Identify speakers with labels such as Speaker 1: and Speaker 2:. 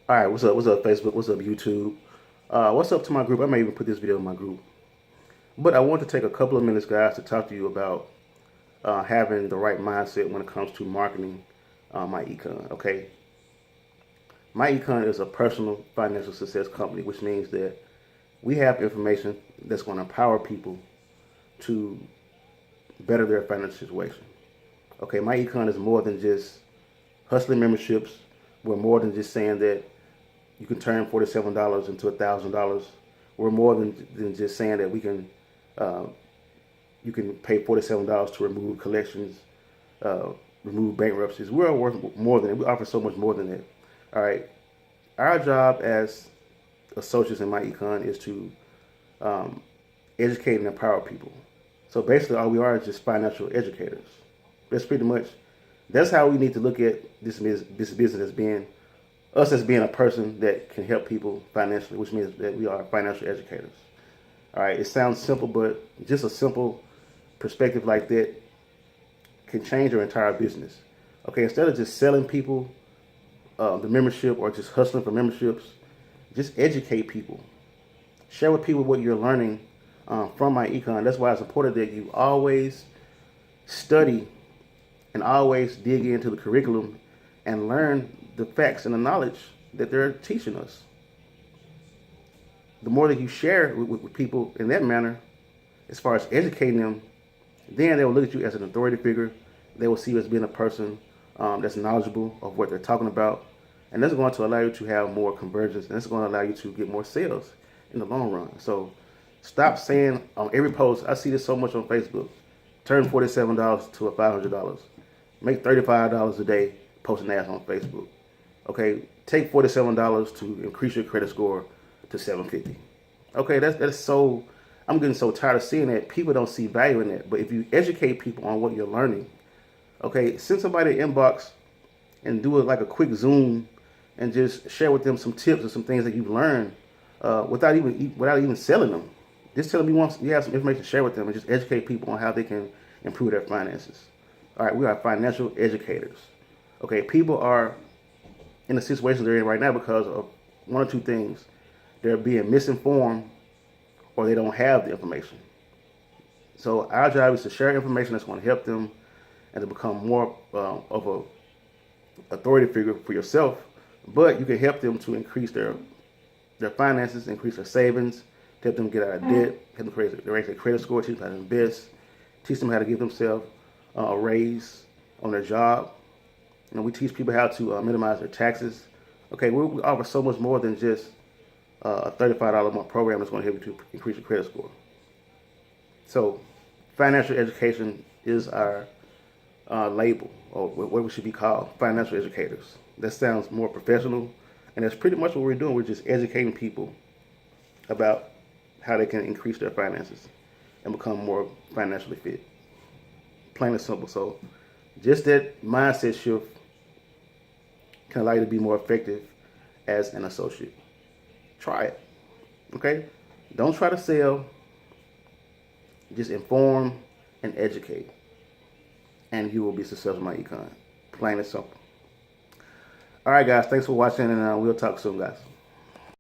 Speaker 1: All right, what's up? What's up, Facebook? What's up, YouTube? What's up to my group? I may even put this video in my group. But I want to take a couple of minutes, guys, to talk to you about having the right mindset when it comes to marketing Myecon. Okay, Myecon is a personal financial success company, which means that we have information that's going to empower people to better their financial situation. Okay, Myecon is more than just hustling memberships. We're more than just saying that you can turn $47 into $1,000. We're more than just saying that we can you can pay $47 to remove collections, remove bankruptcies. We're worth more than it. We offer so much more than that. All right. Our job as associates in Myecon is to educate and empower people. So basically, all we are is just financial educators. That's how we need to look at this business as being us as being a person that can help people financially, which means that we are financial educators. All right, it sounds simple, but just a simple perspective like that can change your entire business. Okay, instead of just selling people the membership or just hustling for memberships, just educate people. Share with people what you're learning from Myecon. That's why it's important that you always study and always dig into the curriculum and learn the facts and the knowledge that they're teaching us. The more that you share with people in that manner, as far as educating them, then they will look at you as an authority figure. They will see you as being a person that's knowledgeable of what they're talking about. And that's going to allow you to have more conversions, and that's going to allow you to get more sales in the long run. So stop saying on every post, I see this so much on Facebook, turn $47 to $500. Make $35 a day posting ads on Facebook. Okay, take $47 to increase your credit score to 750. Okay, that's so. I'm getting so tired of seeing that. People don't see value in that. But if you educate people on what you're learning, okay, send somebody an inbox and do it like a quick Zoom and just share with them some tips or some things that you've learned without even selling them. Just tell them you have some information to share with them and just educate people on how they can improve their finances. All right, we are financial educators. Okay, people are in the situation they're in right now because of one or two things. They're being misinformed or they don't have the information. So our job is to share information that's going to help them and to become more of a authority figure for yourself. But you can help them to increase their finances, increase their savings, help them get out of debt, help them raise their credit score, teach them how to invest, teach them how to give themselves a raise on their job. You know, we teach people how to minimize their taxes. Okay, we offer so much more than just a $35 a month program that's going to help you to increase your credit score. So financial education is our label, or what we should be called, financial educators. That sounds more professional, and that's pretty much what we're doing. We're just educating people about how they can increase their finances and become more financially fit. Plain and simple. So just that mindset shift can allow you to be more effective as an associate. Try it. Okay? Don't try to sell. Just inform and educate. And you will be successful in Myecon. Plain and simple. All right, guys. Thanks for watching, and we'll talk soon, guys.